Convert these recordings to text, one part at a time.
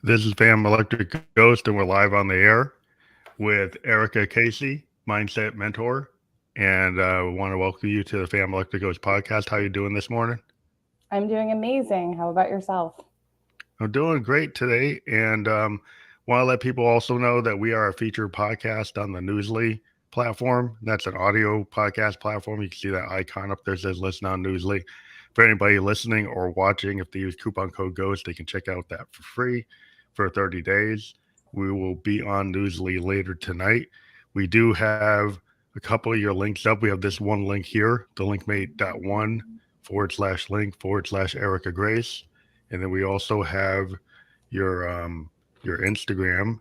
This is Fam Electric Ghost, and we're live on the air with Erika Casey, mindset mentor. And we want to welcome you to the Fam Electric Ghost podcast. How you doing this morning? I'm doing amazing. How about yourself? I'm doing great today, and want to let people also know that we are a featured podcast on the Newsly platform. That's an audio podcast platform. You can see that icon up there that says "Listen on Newsly." For anybody listening or watching, if they use coupon code GHOST, they can check out that for free for 30 days. We will be on Newsly later tonight. We do have a couple of your links up. We have this one link here, the linkmate.one /link /Erika Grace. And then we also have your Instagram,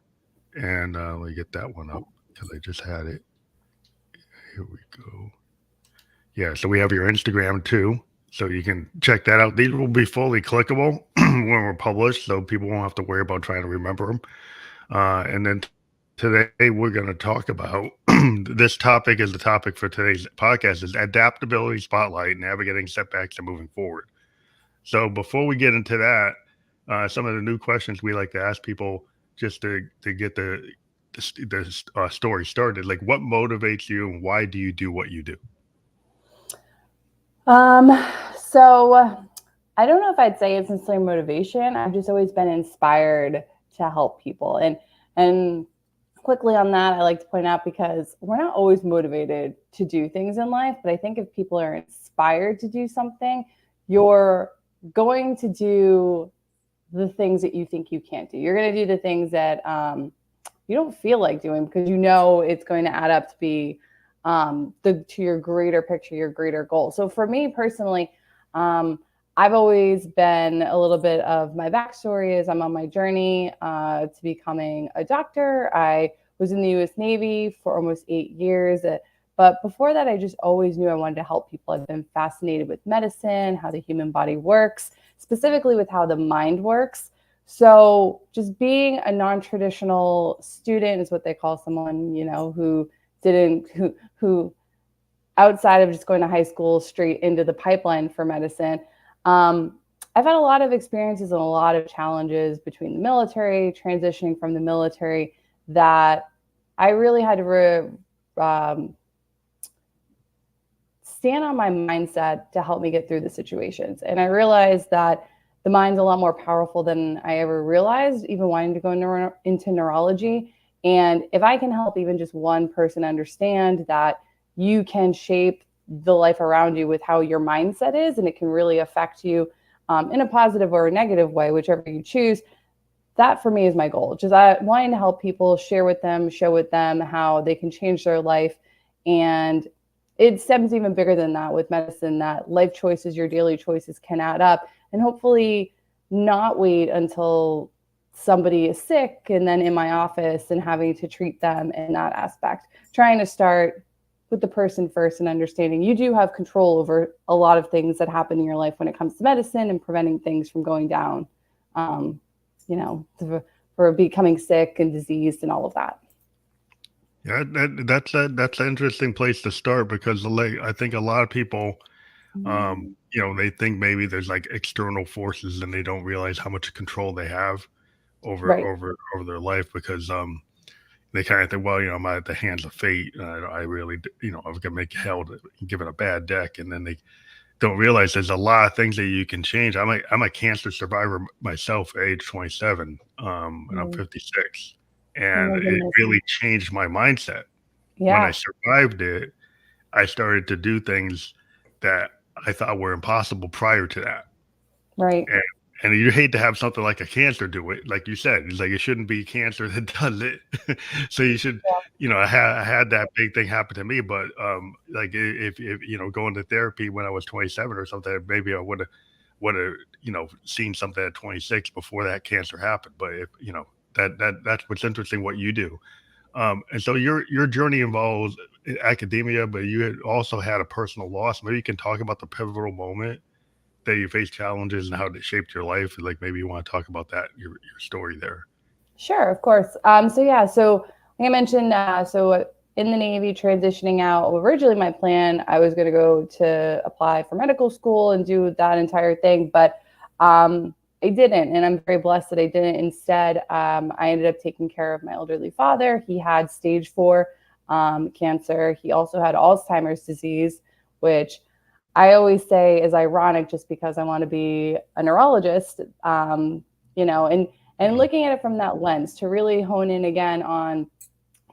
and let me get that one up because I just had it. Here we go. Yeah, so we have your Instagram too, so you can check that out. These will be fully clickable when we're published, so people won't have to worry about trying to remember them. And then today we're going to talk about this topic is the topic for today's podcast is adaptability spotlight, navigating setbacks and moving forward. So before we get into that, some of the new questions we like to ask people just to get the story started. Like, what motivates you, and why do you do what you do? Um, so I don't know if I'd say it's necessarily motivation. I've just always been inspired to help people. And quickly on that, I like to point out because we're not always motivated to do things in life, but I think if people are inspired to do something, you're going to do the things that you think you can't do. You're going to do the things that you don't feel like doing because you know it's going to add up to be to your greater picture, your greater goal. So for me personally, I've always been a little bit of my backstory is I'm on my journey to becoming a doctor. I was in the U.S. Navy for almost 8 years. But before that, I just always knew I wanted to help people. I've been fascinated with medicine, how the human body works, specifically with how the mind works. So just being a non-traditional student is what they call someone, who outside of just going to high school straight into the pipeline for medicine. I've had a lot of experiences and a lot of challenges between the military, transitioning from the military, that I really had to stand on my mindset to help me get through the situations. And I realized that the mind's a lot more powerful than I ever realized, even wanting to go into neurology. And if I can help even just one person understand that you can shape the life around you with how your mindset is, and it can really affect you in a positive or a negative way, whichever you choose, that for me is my goal. Just wanting to help people, share with them, show with them how they can change their life. And it stems even bigger than that with medicine, that life choices, your daily choices can add up, and hopefully not wait until somebody is sick and then in my office and having to treat them in that aspect. Trying to start with the person first and understanding you do have control over a lot of things that happen in your life when it comes to medicine and preventing things from going down, for becoming sick and diseased and all of that. Yeah, that's an interesting place to start because I think a lot of people, they think maybe there's like external forces and they don't realize how much control they have over Right. over over their life because they kind of think, well, I'm at the hands of fate. I really, I'm gonna make held given a bad deck, and then they don't realize there's a lot of things that you can change. I'm a cancer survivor myself, at age 27, and I'm Mm. 56, Oh and my it goodness. really changed my mindset. When I Yeah. survived it, I started to do things that I thought were impossible prior to that. Right. And and you hate to have something like a cancer do it, like you said. It's like it shouldn't be cancer that does it. So you should, I had that big thing happen to me, but like if going to therapy when I was 27 or something, maybe I would have seen something at 26 before that cancer happened. But if that's what's interesting what you do. And so your journey involves academia, but you had also had a personal loss. Maybe you can talk about the pivotal moment that you faced challenges and how it shaped your life. Like maybe you want to talk about that, your story there. Sure, of course. So like I mentioned, in the Navy, transitioning out. Originally, my plan, I was going to go to apply for medical school and do that entire thing, but I didn't, and I'm very blessed that I didn't. Instead, I ended up taking care of my elderly father. He had stage 4 cancer. He also had Alzheimer's disease, which I always say is ironic just because I want to be a neurologist, and looking at it from that lens to really hone in again on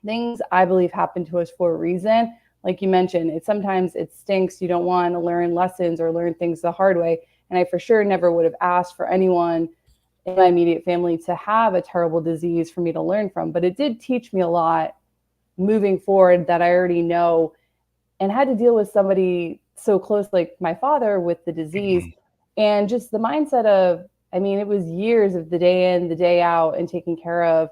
things I believe happen to us for a reason. Like you mentioned, sometimes it stinks. You don't want to learn lessons or learn things the hard way. And I for sure never would have asked for anyone in my immediate family to have a terrible disease for me to learn from. But it did teach me a lot moving forward that I already know, and had to deal with somebody so close like my father with the disease. And just the mindset of, I mean, it was years of the day in, the day out, and taking care of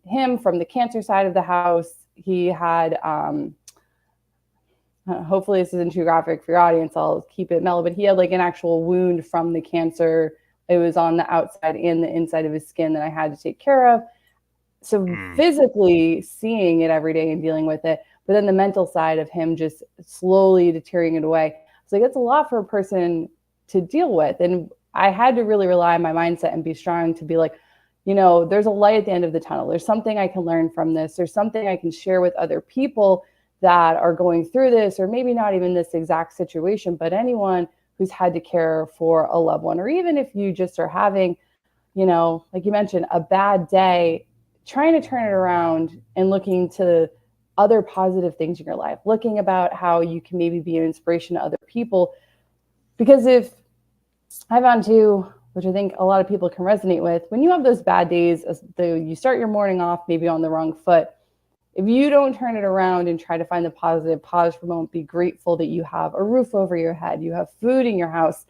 him from the cancer side of the house. He had, hopefully this isn't too graphic for your audience, I'll keep it mellow, but he had like an actual wound from the cancer. It was on the outside and the inside of his skin that I had to take care of. So physically seeing it every day and dealing with it, but then the mental side of him just slowly deteriorating it away. It's like, it's a lot for a person to deal with. And I had to really rely on my mindset and be strong to be like, there's a light at the end of the tunnel. There's something I can learn from this. There's something I can share with other people that are going through this, or maybe not even this exact situation, but anyone who's had to care for a loved one, or even if you just are having, like you mentioned, a bad day, trying to turn it around and looking to other positive things in your life, looking about how you can maybe be an inspiration to other people. Because if I found too, which I think a lot of people can resonate with, when you have those bad days, you start your morning off maybe on the wrong foot. If you don't turn it around and try to find the positive, pause for a moment, be grateful that you have a roof over your head, you have food in your house,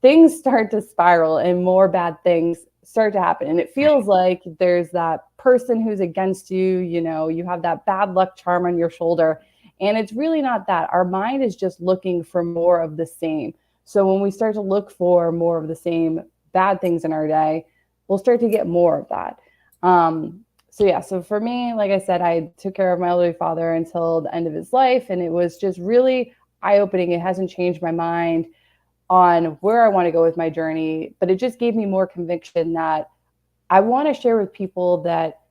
things start to spiral and more bad things start to happen. And it feels like there's that person who's against you, you have that bad luck charm on your shoulder. And it's really not that. Our mind is just looking for more of the same. So when we start to look for more of the same bad things in our day, we'll start to get more of that. So for me, like I said, I took care of my elderly father until the end of his life. And it was just really eye-opening. It hasn't changed my mind on where I want to go with my journey, but it just gave me more conviction that I want to share with people that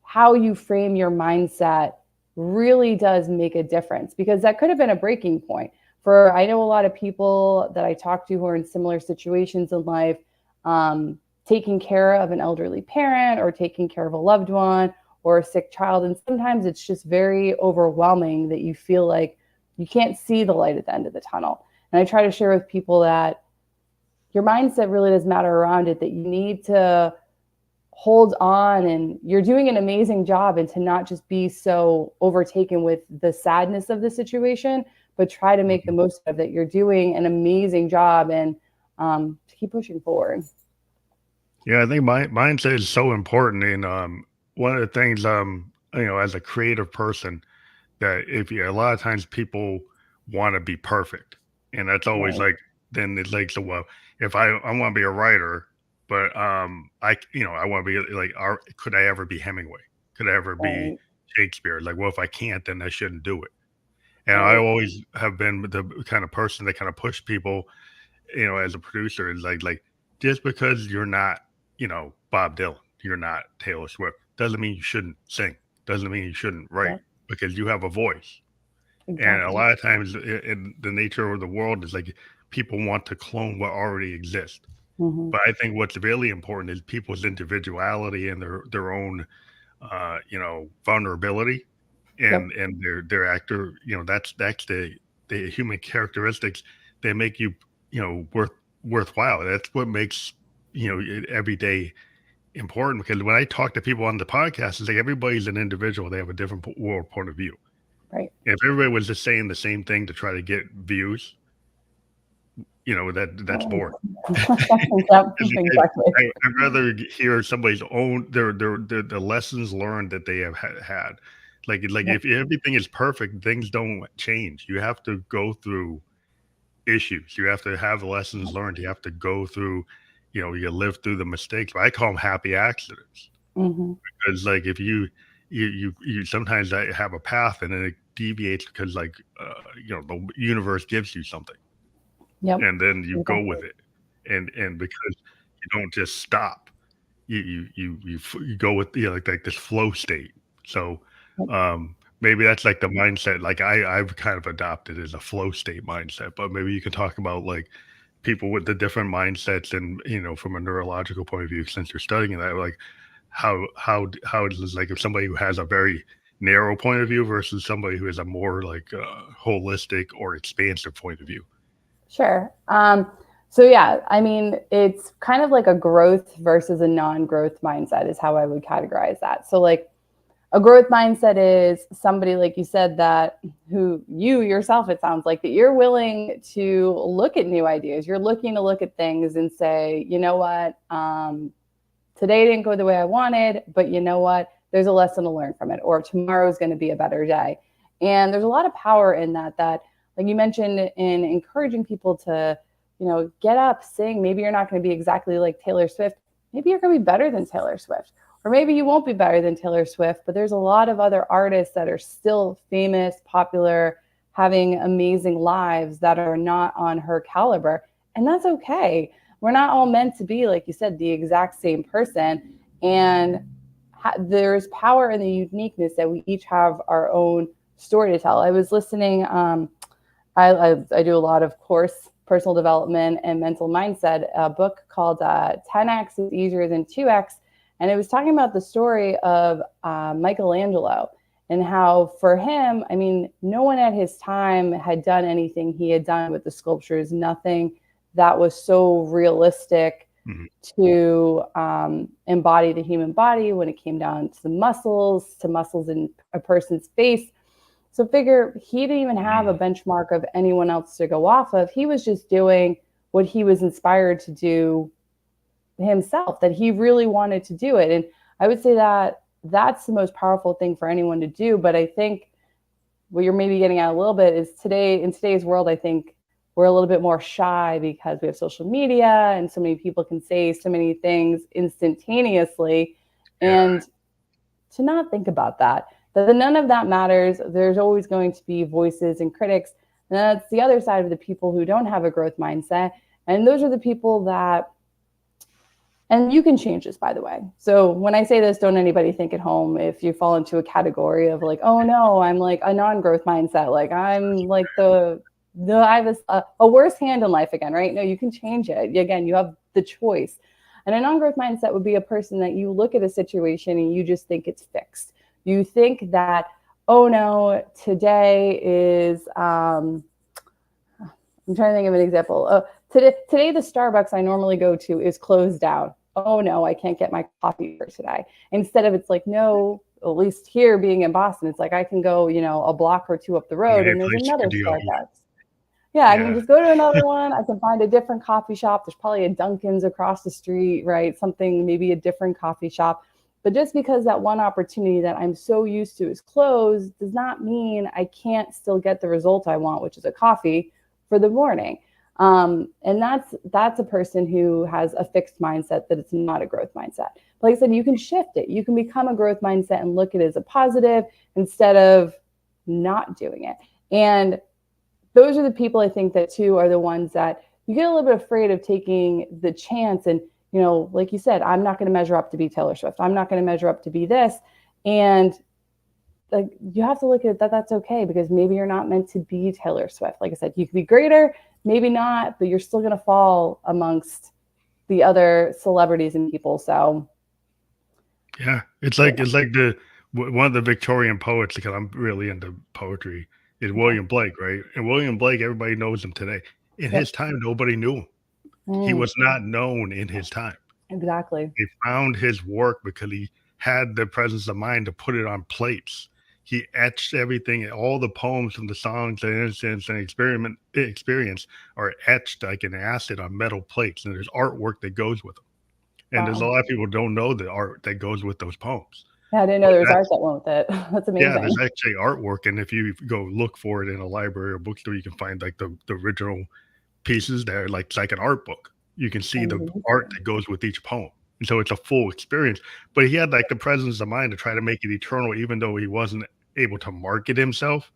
how you frame your mindset really does make a difference, because that could have been a breaking point. I know a lot of people that I talk to who are in similar situations in life, taking care of an elderly parent or taking care of a loved one or a sick child. And sometimes it's just very overwhelming that you feel like you can't see the light at the end of the tunnel. And I try to share with people that your mindset really does matter around it, that you need to hold on, and you're doing an amazing job, and to not just be so overtaken with the sadness of the situation, but try to make the most of it. You're doing an amazing job, and to keep pushing forward. Yeah, I think mindset is so important. And one of the things, as a creative person, that a lot of times people want to be perfect, and that's always Right. like, then it's like, so well, if I want to be a writer, but I want to be like, could I ever be Hemingway? Could I ever be Right. Shakespeare? Like, well, if I can't, then I shouldn't do it. And I Right. always have been the kind of person that kind of push people, as a producer, is like, just because you're not, Bob Dylan, you're not Taylor Swift, doesn't mean you shouldn't sing, doesn't mean you shouldn't write, Yep. because you have a voice. And a Exactly. lot of times in the nature of the world is like, people want to clone what already exists. Mm-hmm. But I think what's really important is people's individuality and their own, vulnerability, Yep. and their actor. That's the human characteristics that make you, worthwhile. That's what makes, it every day important. Because when I talk to people on the podcast, it's like everybody's an individual. They have a different world point of view. Right. And if everybody was just saying the same thing to try to get views, that's Right. boring. Yep. Exactly. I'd rather hear somebody's own the lessons learned that they have had. Like Yep. if everything is perfect, things don't change. You have to go through issues. You have to have lessons learned. You have to go through, you live through the mistakes. I call them happy accidents, Mm-hmm. because like if you sometimes I have a path and then it deviates because the universe gives you something, Yep. and then you go with Exactly. it. and because you don't just stop, you go with like this flow state. So maybe that's like the mindset like I've kind of adopted as a flow state mindset, but maybe you can talk about like people with the different mindsets and from a neurological point of view since you're studying that, like how does like if somebody who has a very narrow point of view versus somebody who has a more like holistic or expansive point of view. Sure. So yeah, I mean, it's kind of like a growth versus a non-growth mindset is how I would categorize that. So like a growth mindset is somebody, like you said, that who you yourself, it sounds like that you're willing to look at new ideas. You're looking to look at things and say, you know what, today didn't go the way I wanted, but you know what, there's a lesson to learn from it, or tomorrow is going to be a better day. And there's a lot of power in that, like you mentioned, in encouraging people to, get up, sing. Maybe you're not going to be exactly like Taylor Swift. Maybe you're going to be better than Taylor Swift. Or maybe you won't be better than Taylor Swift, but there's a lot of other artists that are still famous, popular, having amazing lives that are not on her caliber. And that's okay. We're not all meant to be, like you said, the exact same person. And there's power in the uniqueness that we each have our own story to tell. I was listening, I do a lot of course, personal development and mental mindset, a book called 10X is Easier Than 2X. And it was talking about the story of Michelangelo and how for him, I mean, no one at his time had done anything he had done with the sculptures, nothing that was so realistic to embody the human body when it came down to muscles in a person's face. So figure he didn't even have a benchmark of anyone else to go off of. He was just doing what he was inspired to do himself, that he really wanted to do it. And I would say that that's the most powerful thing for anyone to do. But I think what you're maybe getting at a little bit is in today's world, I think we're a little bit more shy because we have social media and so many people can say so many things instantaneously. And to not think about that none of that matters. There's always going to be voices and critics. And that's the other side of the people who don't have a growth mindset. And those are the people that, and you can change this, by the way. So when I say this, don't anybody think at home if you fall into a category of like, oh no, I'm like a non-growth mindset. Like I'm like I have a worse hand in life again, right? No, you can change it. Again, you have the choice. And a non-growth mindset would be a person that you look at a situation and you just think it's fixed. You think that, oh no, today is, I'm trying to think of an example. Today the Starbucks I normally go to is closed down. Oh no, I can't get my coffee for today. Instead of it's like, no, at least here being in Boston, it's like I can go, a block or two up the road and there's another Starbucks. Yeah, I can just go to another one. I can find a different coffee shop. There's probably a Dunkin's across the street, right? Something, maybe a different coffee shop. But just because that one opportunity that I'm so used to is closed does not mean I can't still get the result I want, which is a coffee for the morning. And that's a person who has a fixed mindset that it's not a growth mindset. Like I said, you can shift it. You can become a growth mindset and look at it as a positive instead of not doing it. And those are the people I think that too are the ones that you get a little bit afraid of taking the chance. And, like you said, I'm not going to measure up to be Taylor Swift. I'm not going to measure up to be this. And like, you have to look at that. That's okay, because maybe you're not meant to be Taylor Swift. Like I said, you could be greater, maybe not, but you're still going to fall amongst the other celebrities and people. So. Yeah. It's like one of the Victorian poets, because I'm really into poetry, is William Blake, right? And William Blake, everybody knows him today. In his time, nobody knew him. He was not known in his time. Exactly. They found his work because he had the presence of mind to put it on plates. He etched everything, all the poems from the songs and incidents and experience are etched like an acid on metal plates. And there's artwork that goes with them. And there's a lot of people who don't know the art that goes with those poems. Yeah, I didn't know there was art that went with it. That's amazing. Yeah, there's actually artwork. And if you go look for it in a library or bookstore, you can find like the original pieces that are like, it's like an art book. You can see the art that goes with each poem. And so it's a full experience. But he had like the presence of mind to try to make it eternal, even though he wasn't able to market himself.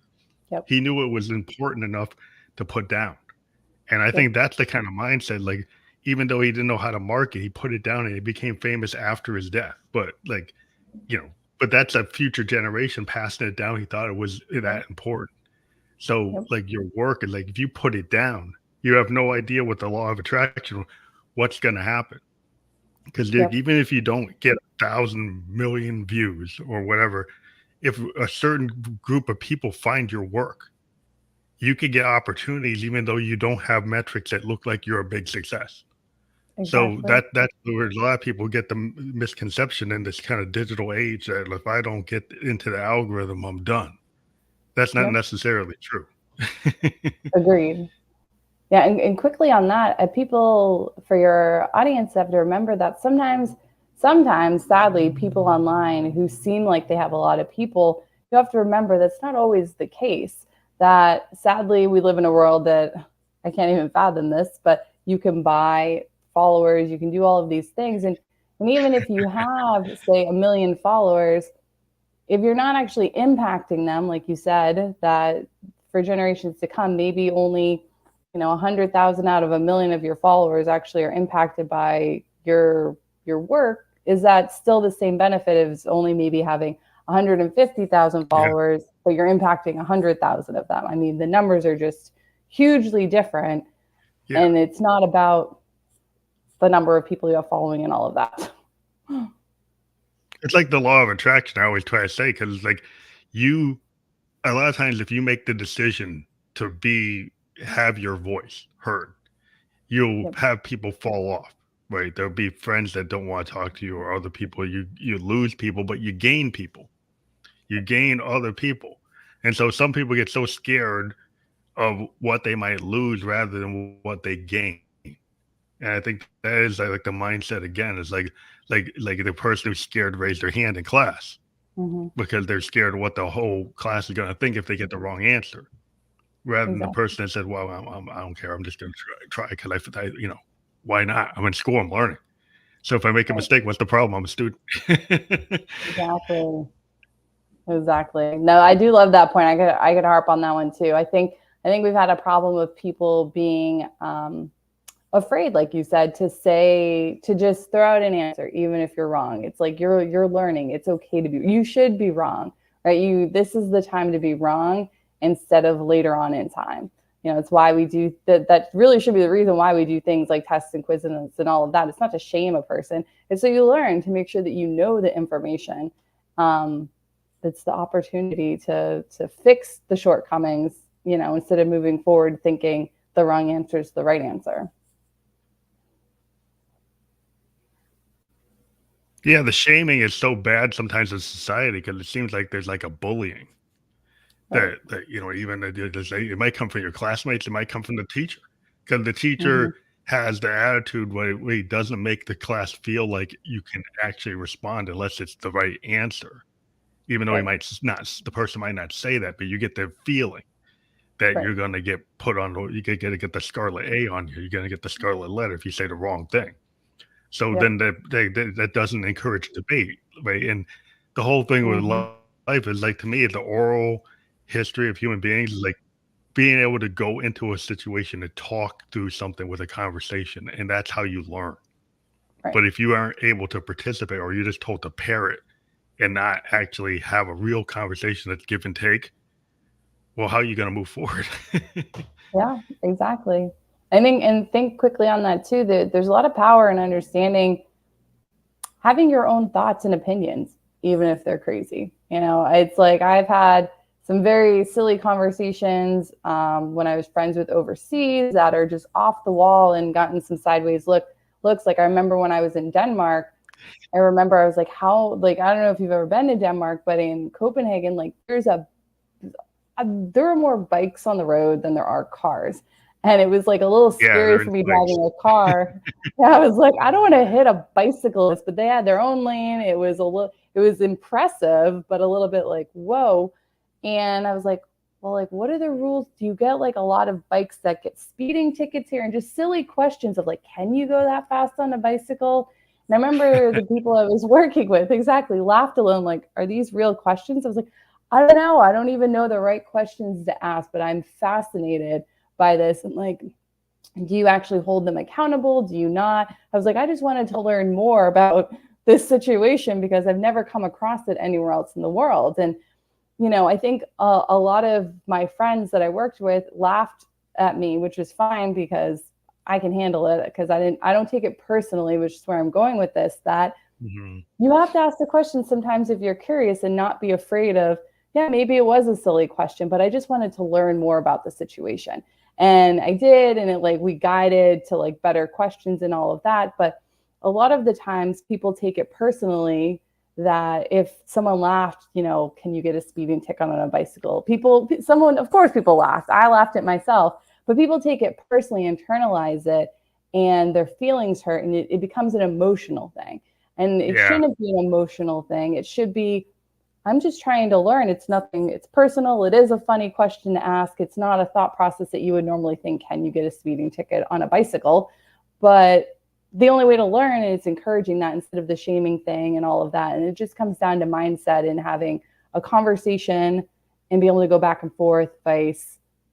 He knew it was important enough to put down. And I think that's the kind of mindset, like, even though he didn't know how to market, he put it down and he became famous after his death. But like, but that's a future generation passing it down. He thought it was that important. So Yep. like your work is like, if you put it down, you have no idea what the law of attraction, what's going to happen. Because Yep. even if you don't get 1,000,000,000 views or whatever, if a certain group of people find your work, you could get opportunities even though you don't have metrics that look like you're a big success. So Exactly. that's where a lot of people get the misconception in this kind of digital age that if I don't get into the algorithm, I'm done. That's not Yep. necessarily true. Agreed. Yeah, and quickly on that, people, for your audience, have to remember that sometimes, sadly, people online who seem like they have a lot of people, you have to remember that's not always the case. That sadly, we live in a world that I can't even fathom this, but you can buy followers, you can do all of these things, and even if you have, say, 1 million followers, if you're not actually impacting them, like you said, that for generations to come, maybe only 100,000 out of 1 million of your followers actually are impacted by your work. Is that still the same benefit as only maybe having 150,000 Yeah. followers, but you're impacting 100,000 of them? I mean, the numbers are just hugely different, Yeah. and it's not about the number of people you have following and all of that. It's like the law of attraction. I always try to say, because like a lot of times, if you make the decision to have your voice heard, you'll Yep. have people fall off, right? There'll be friends that don't want to talk to you, or other people. You lose people, but you gain people. You gain other people, and so some people get so scared of what they might lose rather than what they gain. And I think that is like the mindset again. Is like the person who's scared to raise their hand in class Mm-hmm. because they're scared of what the whole class is going to think if they get the wrong answer, rather than the Exactly. person that said, "Well, I don't care. I'm just going to try because why not? I'm in school. I'm learning. So if I make a Right. mistake, what's the problem? I'm a student." Exactly. Exactly. No, I do love that point. I could harp on that one too. I think we've had a problem with people being afraid, like you said, to just throw out an answer, even if you're wrong. It's like you're learning. It's okay to be. You should be wrong, right? This is the time to be wrong instead of later on in time. It's why we do that. That really should be the reason why we do things like tests and quizzes and all of that. It's not to shame a person. It's so you learn to make sure that you know the information. It's the opportunity to fix the shortcomings, instead of moving forward thinking the wrong answer is the right answer. Yeah, the shaming is so bad sometimes in society because it seems like there's like a bullying Right. that even it might come from your classmates, it might come from the teacher, because the Mm-hmm. teacher has the attitude where he doesn't make the class feel like you can actually respond unless it's the right answer. Even though he Right. might not, the person might not say that, but you get the feeling that Right. you're going to get put on, you get to get the scarlet A on you. You're going to get the scarlet letter if you say the wrong thing. So Yep. then that doesn't encourage debate, right? And the whole thing with Mm-hmm. life is like, to me, the oral history of human beings is like being able to go into a situation and talk through something with a conversation, and that's how you learn. Right. But if you aren't able to participate, or you're just told to parrot and not actually have a real conversation that's give and take, well, how are you going to move forward? Yeah, exactly. And think quickly on that too, that there's a lot of power in understanding having your own thoughts and opinions, even if they're crazy. It's like I've had some very silly conversations when I was friends with overseas that are just off the wall and gotten some sideways looks. Like I remember when I was in Denmark, I remember I was like, how, like, I don't know if you've ever been to Denmark, but in Copenhagen, like there are more bikes on the road than there are cars. And it was like a little Yeah, scary they're for in me spikes. driving a car. I was like, I don't want to hit a bicyclist, but they had their own lane. It was impressive, but a little bit like, whoa. And I was like, well, like, what are the rules? Do you get like a lot of bikes that get speeding tickets here? And just silly questions of like, can you go that fast on a bicycle? And I remember the people I was working with exactly laughed alone, like, are these real questions? I was like, I don't know. I don't even know the right questions to ask, but I'm fascinated by this. And like, Do you actually hold them accountable? Do you not? I was like, I just wanted to learn more about this situation because I've never come across it anywhere else in the world. And, I think a lot of my friends that I worked with laughed at me, which is fine because I can handle it, because I don't take it personally, which is where I'm going with this, that you have to ask the question sometimes if you're curious and not be afraid of, yeah, maybe it was a silly question, but I just wanted to learn more about the situation. And I did, and we guided to better questions and all of that. But a lot of the times people take it personally that if someone laughed, can you get a speeding ticket on a bicycle? Of course people laughed. I laughed at myself, but people take it personally, internalize it, and their feelings hurt, and it becomes an emotional thing. And it shouldn't be an emotional thing. It should be, I'm just trying to learn. It's nothing, it's personal. It is a funny question to ask. It's not a thought process that you would normally think, can you get a speeding ticket on a bicycle? But the only way to learn is encouraging that instead of the shaming thing and all of that. And it just comes down to mindset and having a conversation and be able to go back and forth by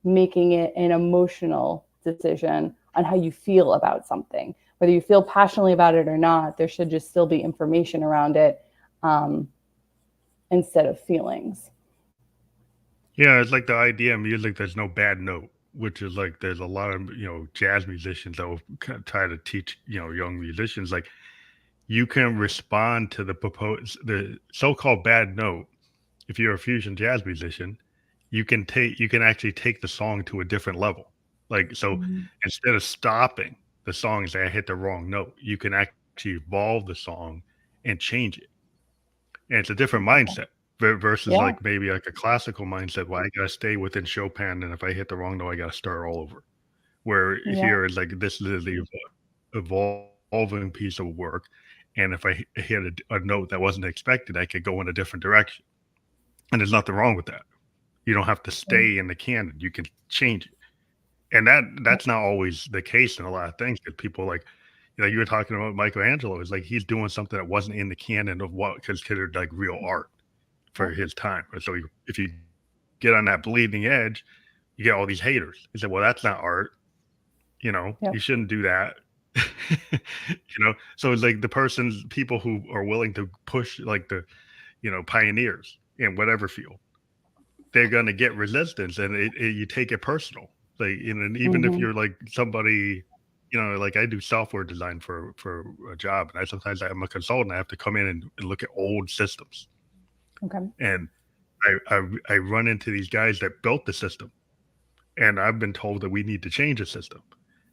making it an emotional decision on how you feel about something. Whether you feel passionately about it or not, there should just still be information around it instead of feelings. Yeah, it's like the idea of music, there's no bad note, which is like there's a lot of, jazz musicians that will try to teach, young musicians, like you can respond to the so-called bad note. If you're a fusion jazz musician, you can actually take the song to a different level. Like, so instead of stopping the song and say, I hit the wrong note, you can actually evolve the song and change it. And it's a different mindset versus like maybe like a classical mindset. Well, I gotta stay within Chopin, and if I hit the wrong note, I gotta start all over. Where here is like this is the evolving piece of work, and if I hit a note that wasn't expected, I could go in a different direction, and there's nothing wrong with that. You don't have to stay in the canon; you can change it, and that's not always the case in a lot of things. Because people like, you were talking about Michelangelo, is like he's doing something that wasn't in the canon of what considered like real art for his time. So if you get on that bleeding edge, you get all these haters. He said, well, that's not art. You shouldn't do that. So it's like people who are willing to push like the, pioneers in whatever field, they're going to get resistance, and you take it personal. Like, and even if you're like somebody, like I do software design for a job, and sometimes I'm a consultant. I have to come in and look at old systems. Okay. And I run into these guys that built the system, and I've been told that we need to change the system.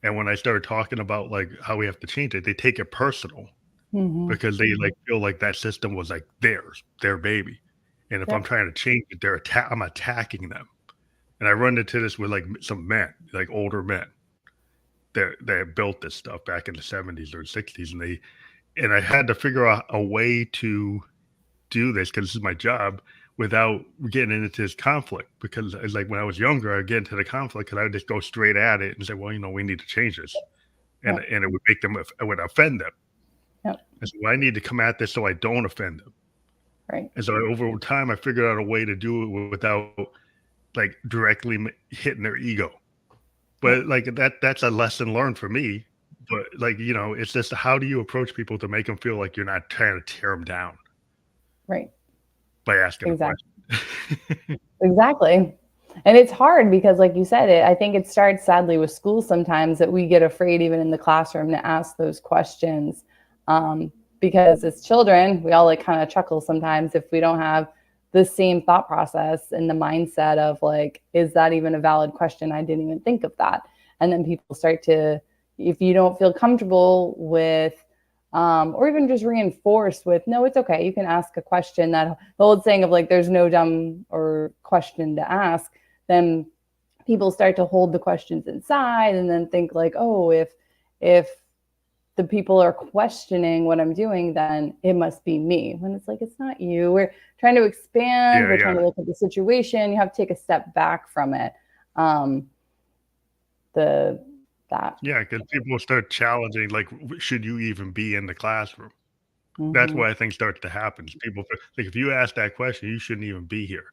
And when I started talking about like how we have to change it, they take it personal because they like feel like that system was like their baby. And if I'm trying to change it, I'm attacking them. And I run into this with like some men, like older men that built this stuff back in the 70s or 60s. And I had to figure out a way to do this, because this is my job, without getting into this conflict. Because it's like when I was younger, I'd get into the conflict because I would just go straight at it and say, well, we need to change this. And it would make them, it would offend them. And so I need to come at this so I don't offend them. Right. And so over time, I figured out a way to do it without like directly hitting their ego. But like that's a lesson learned for me. But like, it's just how do you approach people to make them feel like you're not trying to tear them down? Right. By asking a question. Exactly. And it's hard because, like you said, I think it starts sadly with school sometimes, that we get afraid even in the classroom to ask those questions. Because as children, we all like kind of chuckle sometimes if we don't have the same thought process and the mindset of like, is that even a valid question? I didn't even think of that. And then people start to, if you don't feel comfortable with, or even just reinforced with, no, it's okay, you can ask a question, that the old saying of like, there's no dumb or question to ask, then people start to hold the questions inside and then think like, oh, if the people are questioning what I'm doing, then it must be me. When it's like, it's not you. We're trying to expand. We're trying to look at the situation. You have to take a step back from it. Yeah, because people will start challenging, like, should you even be in the classroom? That's what I think starts to happen. People like, if you ask that question, you shouldn't even be here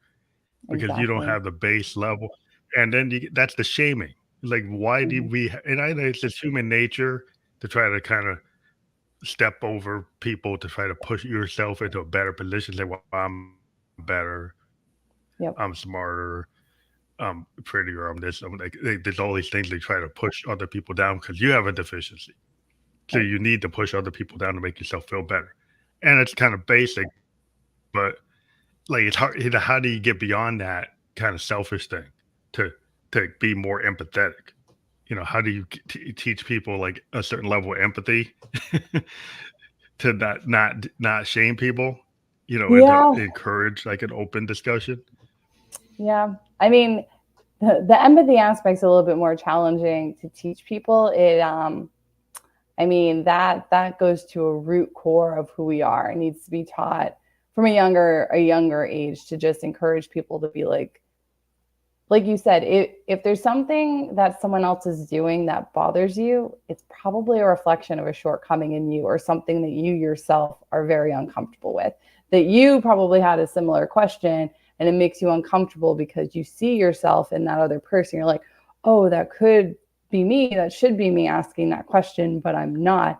because you don't have the base level. And then that's the shaming. Like, why do we? And I know it's just human nature to try to kind of step over people to try to push yourself into a better position. Say, well, I'm better, Yep. I'm smarter, I'm prettier, I'm this. I'm like, there's all these things they try to push other people down because you have a deficiency. So Right. you need to push other people down to make yourself feel better. And it's kind of basic, but like it's hard. How do you get beyond that kind of selfish thing to be more empathetic? How do you teach people like a certain level of empathy to not shame people, and to Yeah. encourage like an open discussion? Yeah. I mean, the empathy aspect's a little bit more challenging to teach people. I mean, that goes to a root core of who we are. It needs to be taught from a younger age to just encourage people to be like you said, if there's something that someone else is doing that bothers you, it's probably a reflection of a shortcoming in you or something that you yourself are very uncomfortable with. That you probably had a similar question and it makes you uncomfortable because you see yourself in that other person. You're like, oh, that could be me. That should be me asking that question, but I'm not.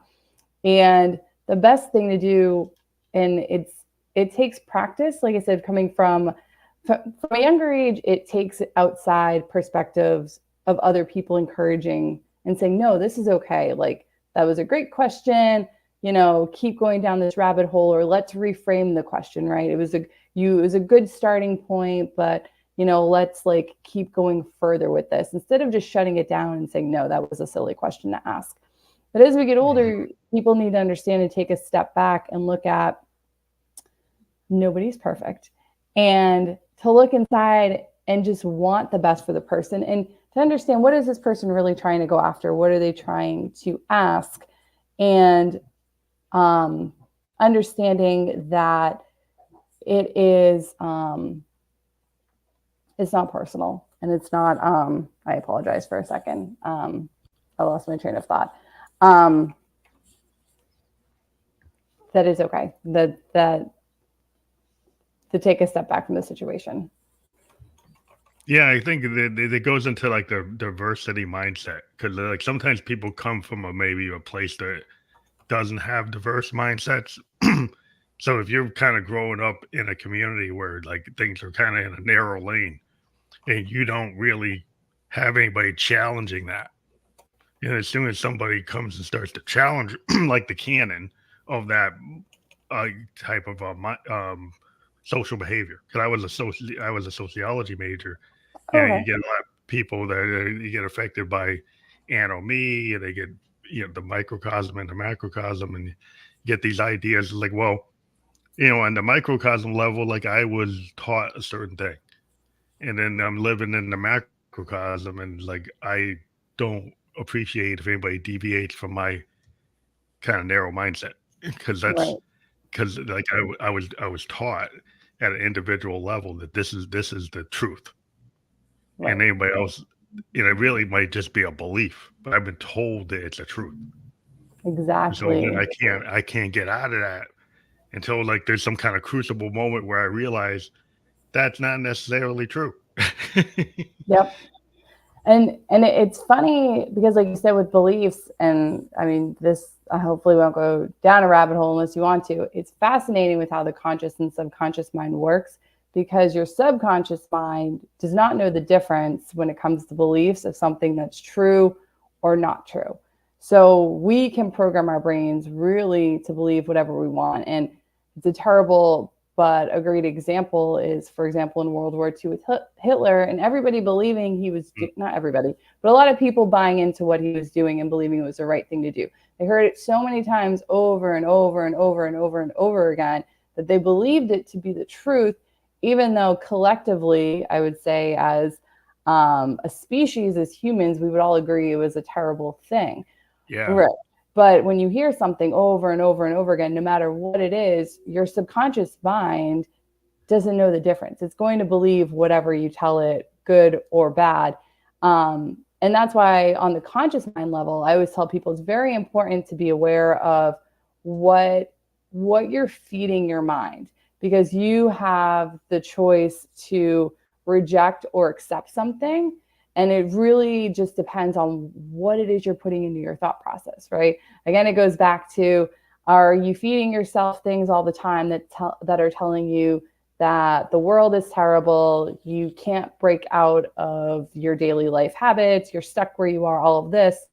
And the best thing to do, and it takes practice, like I said, coming from a younger age, it takes outside perspectives of other people encouraging and saying, no, this is okay. Like, that was a great question. Keep going down this rabbit hole, or let's reframe the question, right? It was a good starting point, but let's like keep going further with this instead of just shutting it down and saying, no, that was a silly question to ask. But as we get older, people need to understand and take a step back and look at nobody's perfect, and to look inside and just want the best for the person, and to understand what is this person really trying to go after? What are they trying to ask? And understanding that it is, it's not personal, and it's not, I apologize for a second. I lost my train of thought. That is okay. That to take a step back from the situation. Yeah, I think it goes into like the diversity mindset, because like sometimes people come from maybe a place that doesn't have diverse mindsets. So if you're kind of growing up in a community where like things are kind of in a narrow lane and you don't really have anybody challenging that, as soon as somebody comes and starts to challenge like the canon of that uh, type of social behavior, because I was a sociology major. You Okay. get a lot of people that you get affected by anomie, and they get the microcosm and the macrocosm, and you get these ideas like, well, on the microcosm level, like I was taught a certain thing, and then I'm living in the macrocosm, and like I don't appreciate if anybody deviates from my kind of narrow mindset, because Right. like I was taught at an individual level that this is the truth, and Right. anybody else, it really might just be a belief, but I've been told that it's a truth. So then Exactly. I can't get out of that until like there's some kind of crucible moment where I realize that's not necessarily true. Yep. And it's funny because, like you said, with beliefs, and I mean, this I hopefully won't go down a rabbit hole unless you want to. It's fascinating with how the conscious and subconscious mind works, because your subconscious mind does not know the difference when it comes to beliefs of something that's true or not true. So we can program our brains really to believe whatever we want. And it's a terrible but a great example is, for example, in World War II with Hitler, and everybody believing he was, not everybody, but a lot of people buying into what he was doing and believing it was the right thing to do. They heard it so many times over and over and over and over and over again that they believed it to be the truth, even though collectively, I would say, as a species, as humans, we would all agree it was a terrible thing. Yeah. Right. But when you hear something over and over and over again, no matter what it is, your subconscious mind doesn't know the difference. It's going to believe whatever you tell it, good or bad. And that's why on the conscious mind level, I always tell people it's very important to be aware of what you're feeding your mind, because you have the choice to reject or accept something. And it really just depends on what it is you're putting into your thought process, right? Again, it goes back to, are you feeding yourself things all the time that are telling you that the world is terrible, you can't break out of your daily life habits, you're stuck where you are, all of this?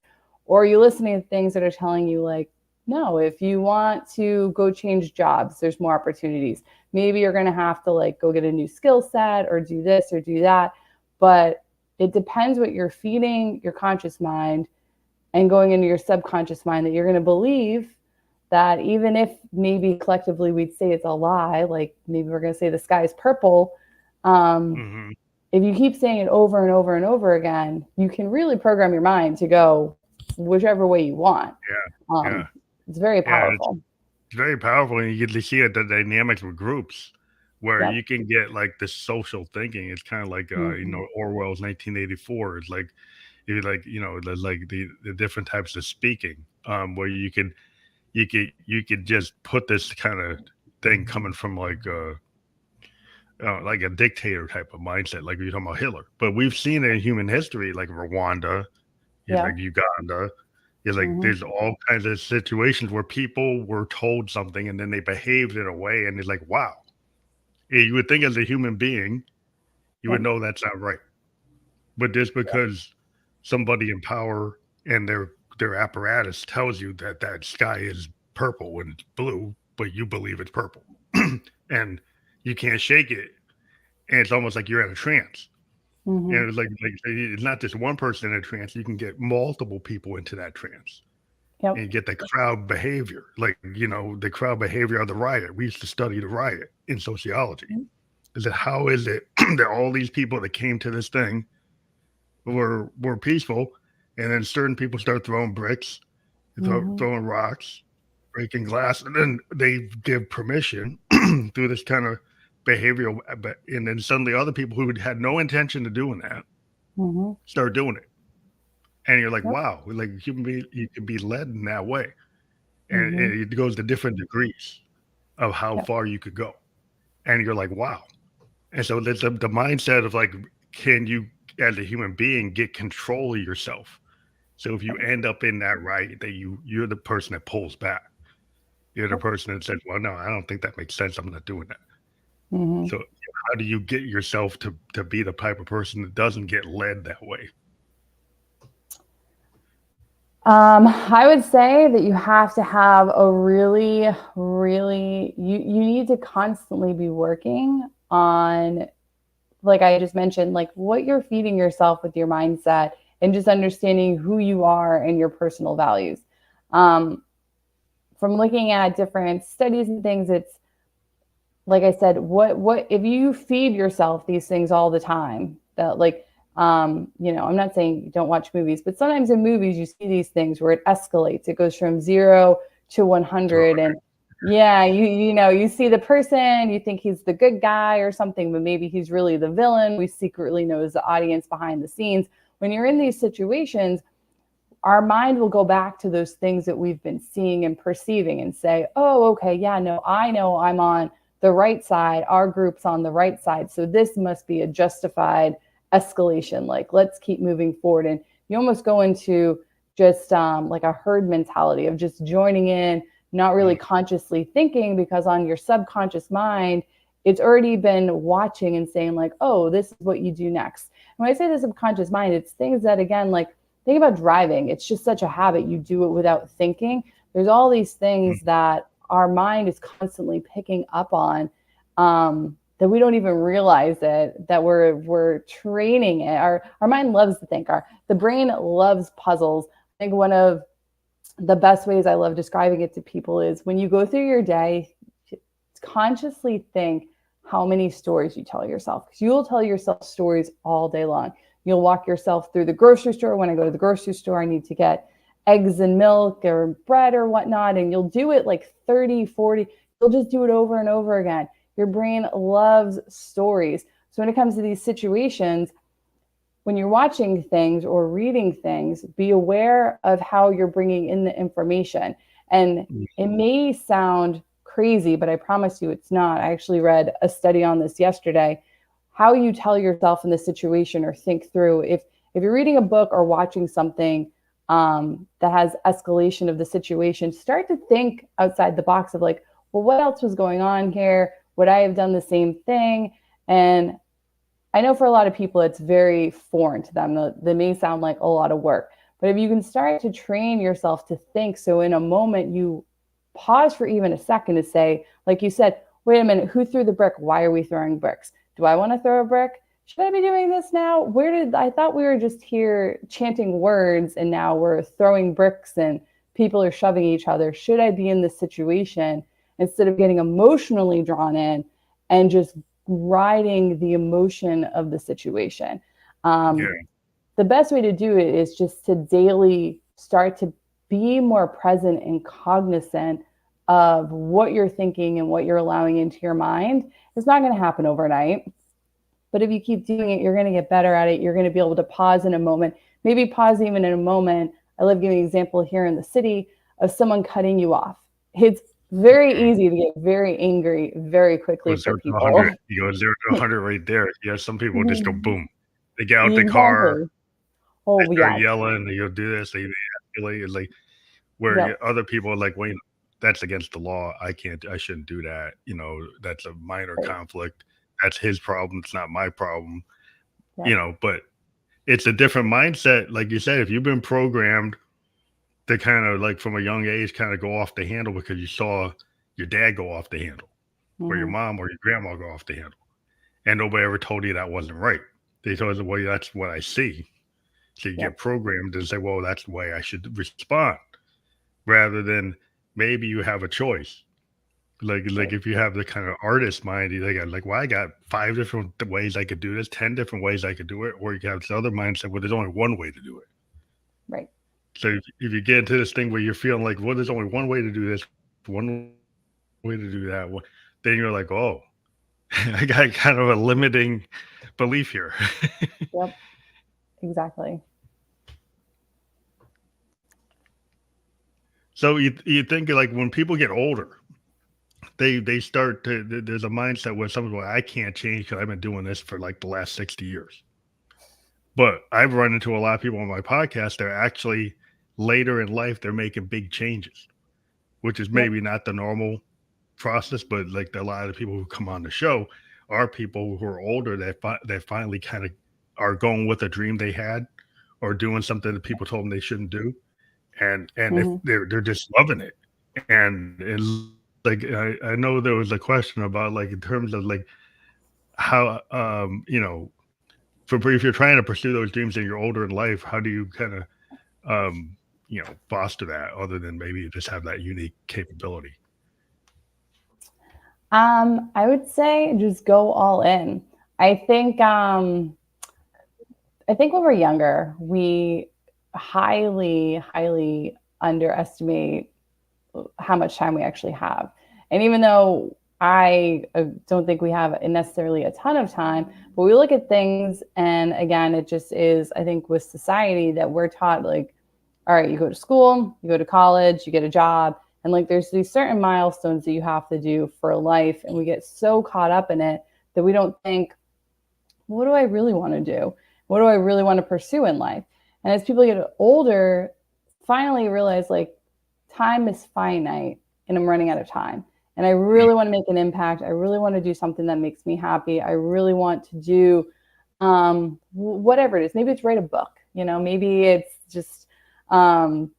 Or are you listening to things that are telling you, like, no, if you want to go change jobs, there's more opportunities. Maybe you're going to have to like go get a new skill set or do this or do that. But it depends what you're feeding your conscious mind and going into your subconscious mind, that you're going to believe that, even if maybe collectively we'd say it's a lie, like maybe we're going to say the sky is purple. If you keep saying it over and over and over again, you can really program your mind to go whichever way you want. Yeah. It's very powerful. It's very powerful, and you get to see it, the dynamics with groups, where you can get like this social thinking. It's kind of like Orwell's 1984. It's like there's like the different types of speaking, where you could just put this kind of thing coming from like a dictator type of mindset, like you're talking about Hitler. But we've seen it in human history, like Rwanda, like Uganda. There's all kinds of situations where people were told something and then they behaved in a way, and it's like, wow. You would think as a human being, you would know that's not right. But just because somebody in power and their apparatus tells you that that sky is purple and blue, but you believe it's purple, and you can't shake it, and it's almost like you're in a trance. And it's like it's not just one person in a trance. You can get multiple people into that trance, and you get the crowd behavior, like the crowd behavior of the riot. We used to study the riot in sociology. Is that how is it that all these people that came to this thing were peaceful, and then certain people start throwing bricks, throwing rocks, breaking glass, and then they give permission through this kind of behavioral, and then suddenly other people who had no intention of doing that start doing it, and you're like, wow, like you can be led in that way, and it goes to different degrees of how far you could go, and you're like, wow. And so there's the mindset of like, can you as a human being get control of yourself? So if you end up in that right, that you're the person that pulls back, you're the person that says, well, no, I don't think that makes sense, I'm not doing that. So how do you get yourself to be the type of person that doesn't get led that way? I would say that you have to have a really, really, you need to constantly be working on, like I just mentioned, like what you're feeding yourself with your mindset, and just understanding who you are and your personal values. From looking at different studies and things, it's, like I said, what if you feed yourself these things all the time, that like, I'm not saying don't watch movies, but sometimes in movies you see these things where it escalates. It goes from 0 to 100. And you see the person, you think he's the good guy or something, but maybe he's really the villain. We secretly know as the audience behind the scenes. When you're in these situations, our mind will go back to those things that we've been seeing and perceiving and say, oh, okay, yeah, no, I know I'm on the right side, our group's on the right side, so this must be a justified escalation, like let's keep moving forward. And you almost go into just like a herd mentality of just joining in, not really consciously thinking, because on your subconscious mind, it's already been watching and saying like, oh, this is what you do next. And when I say the subconscious mind, it's things that, again, like think about driving. It's just such a habit. You do it without thinking. There's all these things that our mind is constantly picking up on, that we don't even realize that we're training it. Our mind loves to think. The brain loves puzzles. I think one of the best ways I love describing it to people is when you go through your day, consciously think how many stories you tell yourself. Because you'll tell yourself stories all day long. You'll walk yourself through the grocery store. When I go to the grocery store, I need to get eggs and milk or bread or whatnot, and you'll do it like 30, 40. You'll just do it over and over again. Your brain loves stories. So when it comes to these situations, when you're watching things or reading things, be aware of how you're bringing in the information. And it may sound crazy, but I promise you it's not. I actually read a study on this yesterday. How you tell yourself in the situation or think through, if you're reading a book or watching something that has escalation of the situation, start to think outside the box of like, well, what else was going on here? Would I have done the same thing? And I know for a lot of people, it's very foreign to them. That may sound like a lot of work, but if you can start to train yourself to think, so in a moment you pause for even a second to say, like you said, wait a minute, who threw the brick? Why are we throwing bricks? Do I want to throw a brick? Should I be doing this now? I thought we were just here chanting words and now we're throwing bricks and people are shoving each other. Should I be in this situation instead of getting emotionally drawn in and just riding the emotion of the situation? The best way to do it is just to daily start to be more present and cognizant of what you're thinking and what you're allowing into your mind. It's not going to happen overnight, but if you keep doing it, you're going to get better at it. You're going to be able to pause in a moment, maybe pause even in a moment. I love giving an example here in the city of someone cutting you off. It's very easy to get very angry very quickly for people. You go 0 to 100 right there. Yeah, some people just go boom. They get out the car, they start yelling, they'll do this, they escalate. It's like where other people are like, wait, that's against the law. I shouldn't do that. You know, that's a minor conflict. That's his problem. It's not my problem. You know, but it's a different mindset. Like you said, if you've been programmed to kind of like from a young age kind of go off the handle because you saw your dad go off the handle or your mom or your grandma go off the handle, and nobody ever told you that wasn't right. They told you, well, that's what I see. So you get programmed and say, well, that's the way I should respond, rather than maybe you have a choice. Like if you have the kind of artist mind, they got like, well, I got 5 different ways I could do this, 10 different ways I could do it. Or you have this other mindset where there's only one way to do it. Right. So if you get into this thing where you're feeling like, well, there's only one way to do this, one way to do that, then you're like, oh, I got kind of a limiting belief here. Yep, exactly. So you think like when people get older, they start to, there's a mindset where someone's like, I can't change because I've been doing this for like the last 60 years. But I've run into a lot of people on my podcast that are actually later in life, they're making big changes, which is maybe not the normal process, but like a lot of the people who come on the show are people who are older that finally kind of are going with a dream they had or doing something that people told them they shouldn't do. And if they're just loving it. And like, I know there was a question about like, in terms of like how, you know, if you're trying to pursue those dreams and you're older in life, how do you kind of, you know, foster that other than maybe just have that unique capability? I would say just go all in. I think when we're younger, we highly underestimate how much time we actually have. And even though I don't think we have necessarily a ton of time, but we look at things, and again, it just is, I think, with society that we're taught like, all right, you go to school, you go to college, you get a job, and like there's these certain milestones that you have to do for life, and we get so caught up in it that we don't think, what do I really want to do? What do I really want to pursue in life? And as people get older, finally realize like time is finite and I'm running out of time. And I really want to make an impact. I really want to do something that makes me happy. I really want to do whatever it is. Maybe it's write a book, you know, maybe it's just, I'm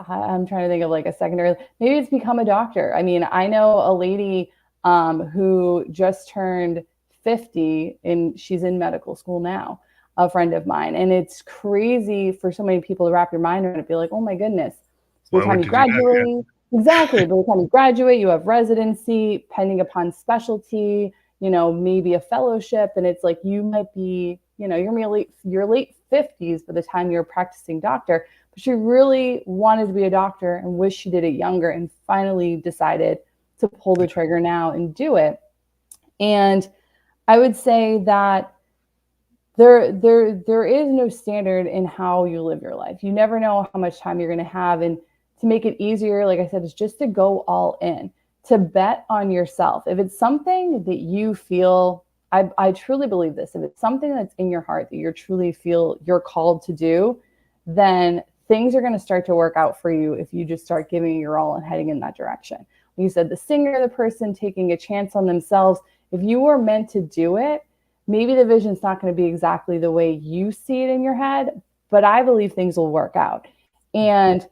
trying to think of like a secondary, maybe it's become a doctor. I mean, I know a lady who just turned 50 and she's in medical school now, a friend of mine. And it's crazy for so many people to wrap your mind around it, be like, oh my goodness. By the time you graduate, exactly. By the time you graduate, you have residency, pending upon specialty, you know, maybe a fellowship. And it's like, you might be, you know, your late 50s by the time you're a practicing doctor, but she really wanted to be a doctor and wished she did it younger and finally decided to pull the trigger now and do it. And I would say that there is no standard in how you live your life. You never know how much time you're going to have. And to make it easier, like I said, is just to go all in, to bet on yourself. If it's something that you feel I truly believe this. If it's something that's in your heart that you truly feel you're called to do, then things are going to start to work out for you if you just start giving your all and heading in that direction. When you said the singer, the person taking a chance on themselves, if you were meant to do it, maybe the vision's not going to be exactly the way you see it in your head, but I believe things will work out. And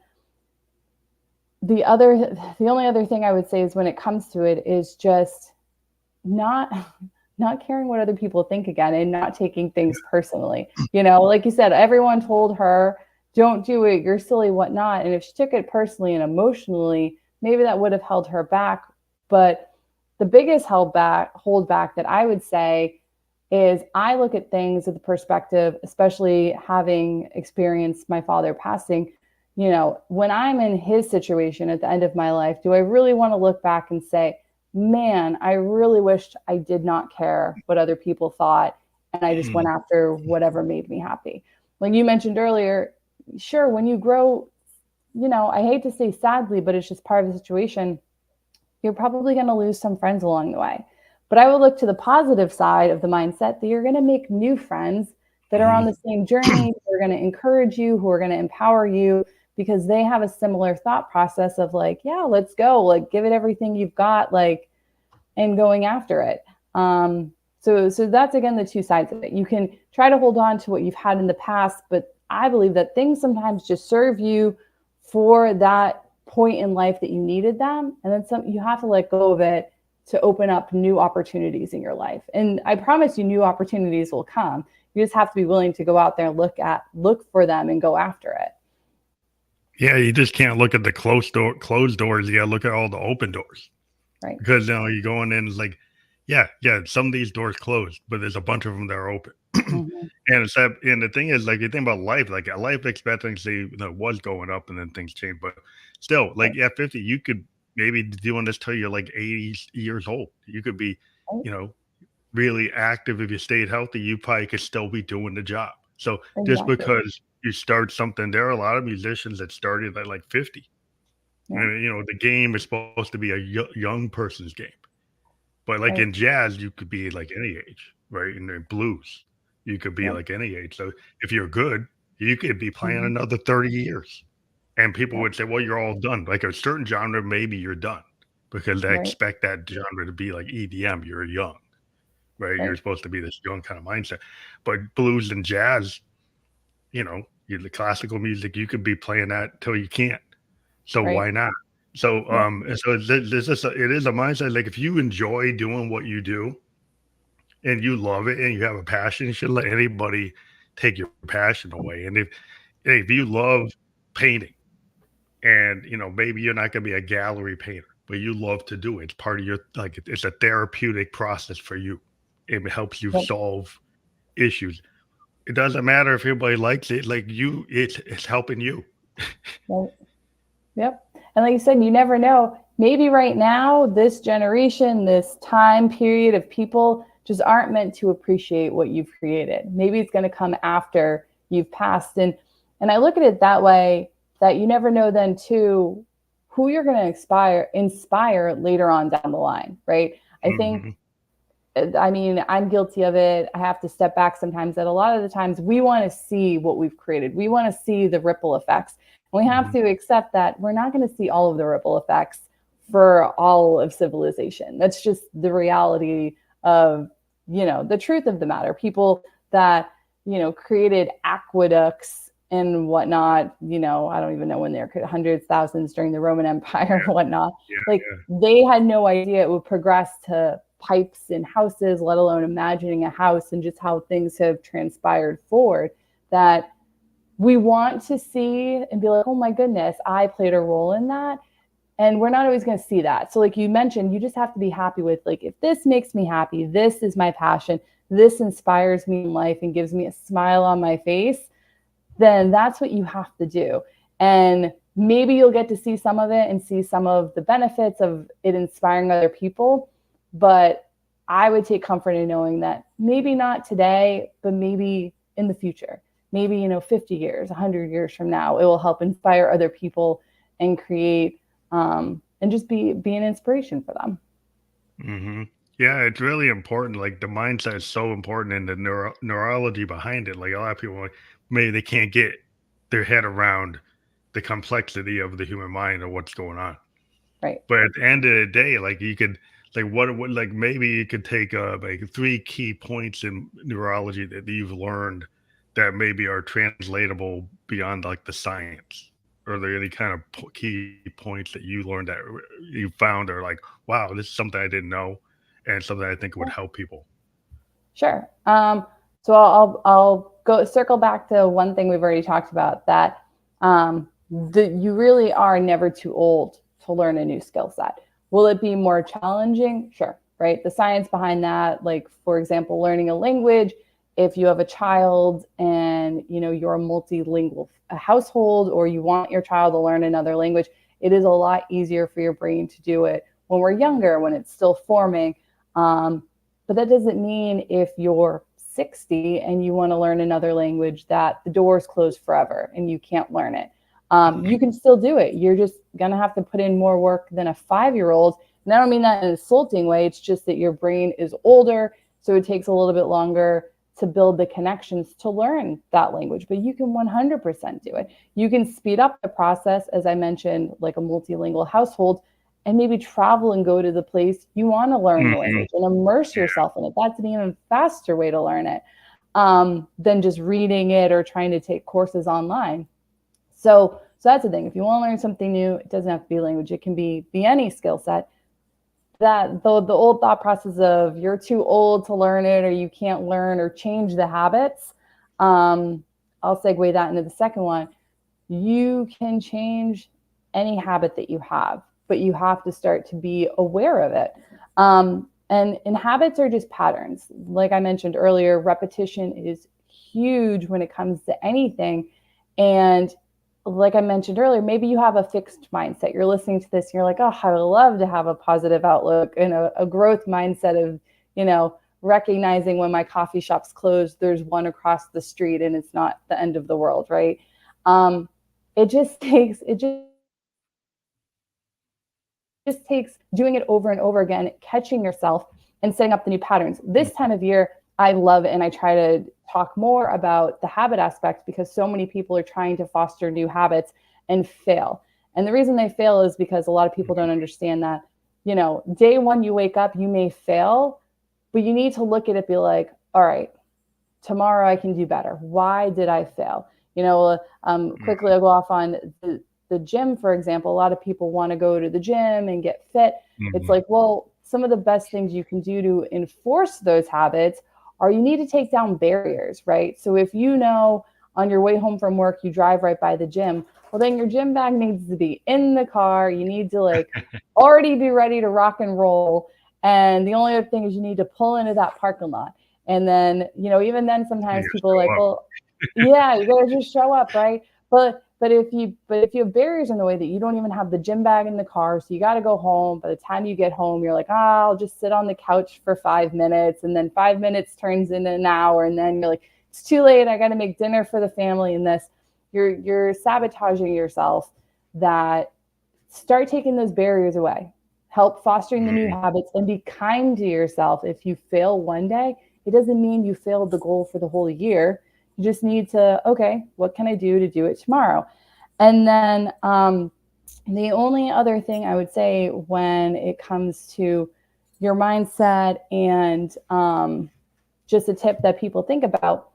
the only other thing I would say is when it comes to it is just not caring what other people think again, and not taking things personally. Like you said, everyone told her, don't do it, you're silly, whatnot. And if she took it personally and emotionally, maybe that would have held her back. But the biggest hold back that I would say is I look at things with the perspective, especially having experienced my father passing, when I'm in his situation at the end of my life, do I really want to look back and say, man, I really wished I did not care what other people thought, and I just went after whatever made me happy? Like you mentioned earlier, sure, when you grow, I hate to say sadly, but it's just part of the situation, you're probably going to lose some friends along the way. But I will look to the positive side of the mindset that you're going to make new friends that are on the same journey, who are going to encourage you, who are going to empower you, because they have a similar thought process of like, yeah, let's go, like give it everything you've got, like, and going after it. So that's, again, the two sides of it. You can try to hold on to what you've had in the past, but I believe that things sometimes just serve you for that point in life that you needed them. And then you have to let go of it to open up new opportunities in your life. And I promise you, new opportunities will come. You just have to be willing to go out there and look for them and go after it. Yeah, you just can't look at the closed doors. You got to look at all the open doors. Right. Because you're going in, it's like, yeah, some of these doors closed, but there's a bunch of them that are open. And the thing is, like, you think about life, like a life expectancy was going up, and then things changed. But still, like at 50, you could maybe be doing this till you're like 80 years old. You could be, really active. If you stayed healthy, you probably could still be doing the job. So just because you start something, there are a lot of musicians that started at like 50. Yeah. And, the game is supposed to be a young person's game. But like in jazz, you could be like any age, right? And in blues, you could be like any age. So if you're good, you could be playing another 30 years. And people would say, well, you're all done. Like a certain genre, maybe you're done, because they expect that genre to be like EDM. You're young, right? You're supposed to be this young kind of mindset. But blues and jazz, the classical music, you could be playing that till you can't. So why not? So, so it is a mindset. Like if you enjoy doing what you do and you love it and you have a passion, you shouldn't let anybody take your passion away. And if you love painting and, maybe you're not going to be a gallery painter, but you love to do it. It's part of your, like, it's a therapeutic process for you. It helps you solve issues. It doesn't matter if everybody likes it, like it's helping you. Yep. And like you said, you never know. Maybe right now, this generation, this time period of people just aren't meant to appreciate what you've created. Maybe it's going to come after you've passed. And I look at it that way, that you never know then too, who you're going to inspire later on down the line, right? I think, I'm guilty of it. I have to step back sometimes, that a lot of the times we want to see what we've created. We want to see the ripple effects. And we have to accept that we're not going to see all of the ripple effects for all of civilization. That's just the reality of, the truth of the matter. People that, created aqueducts and whatnot, I don't even know when they were hundreds, thousands during the Roman Empire and whatnot. They had no idea it would progress to pipes in houses, let alone imagining a house, and just how things have transpired forward, that we want to see and be like, oh my goodness, I played a role in that. And we're not always going to see that. So like you mentioned, you just have to be happy with, like, if this makes me happy, this is my passion, this inspires me in life and gives me a smile on my face, then that's what you have to do. And maybe you'll get to see some of it and see some of the benefits of it inspiring other people. But I would take comfort in knowing that maybe not today, but maybe in the future, maybe, 50 years, 100 years from now, it will help inspire other people and create, and just be an inspiration for them. Yeah, it's really important. Like the mindset is so important and the neurology behind it. Like a lot of people, like, maybe they can't get their head around the complexity of the human mind or what's going on. Right. But at the end of the day, like you could, like what like maybe you could take like three key points in neurology that you've learned that maybe are translatable beyond like the science. Are there any kind of key points that you learned that you found are like, wow, this is something I didn't know, and something I think would help people? Sure. So I'll go circle back to one thing we've already talked about, that you really are never too old to learn a new skill set. Will it be more challenging? Sure. Right. The science behind that, like for example, learning a language. If you have a child and you're a multilingual household, or you want your child to learn another language, it is a lot easier for your brain to do it when we're younger, when it's still forming. But that doesn't mean if you're 60 and you want to learn another language that the door's closed forever and you can't learn it. You can still do it. You're just going to have to put in more work than a 5-year-old. And I don't mean that in an insulting way. It's just that your brain is older, so it takes a little bit longer to build the connections to learn that language. But you can 100% do it. You can speed up the process, as I mentioned, like a multilingual household, and maybe travel and go to the place you want to learn the Mhm. language and immerse yourself in it. That's an even faster way to learn it than just reading it or trying to take courses online. So that's the thing. If you want to learn something new, it doesn't have to be language. It can be any skill set. That the old thought process of you're too old to learn it, or you can't learn or change the habits. I'll segue that into the second one. You can change any habit that you have, but you have to start to be aware of it. And habits are just patterns. Like I mentioned earlier, repetition is huge when it comes to anything. And like I mentioned earlier, maybe you have a fixed mindset. You're listening to this and you're like, oh, I would love to have a positive outlook and a growth mindset of, recognizing when my coffee shop's closed, there's one across the street and it's not the end of the world, right? Um, it just takes doing it over and over again, catching yourself and setting up the new patterns. This time of year, I love it, and I try to talk more about the habit aspect because so many people are trying to foster new habits and fail. And the reason they fail is because a lot of people don't understand that, day one you wake up, you may fail, but you need to look at it, be like, all right, tomorrow I can do better. Why did I fail? Quickly I'll go off on the gym, for example. A lot of people want to go to the gym and get fit. It's Mhm. like, well, some of the best things you can do to enforce those habits are you need to take down barriers, right? So if on your way home from work, you drive right by the gym, well, then your gym bag needs to be in the car. You need to already be ready to rock and roll. And the only other thing is you need to pull into that parking lot. And then, even then You sometimes just people are show like, up. well, yeah, you gotta just show up, right? But if you have barriers in the way that you don't even have the gym bag in the car, so you got to go home. By the time you get home, you're like, I'll just sit on the couch for 5 minutes, and then 5 minutes turns into an hour, and then you're like, it's too late. I got to make dinner for the family, and this, you're sabotaging yourself. That start taking those barriers away. Help fostering the new Mhm. habits and be kind to yourself. If you fail one day, it doesn't mean you failed the goal for the whole year. You just need to, okay, what can I do to do it tomorrow? And then the only other thing I would say when it comes to your mindset and just a tip that people think about,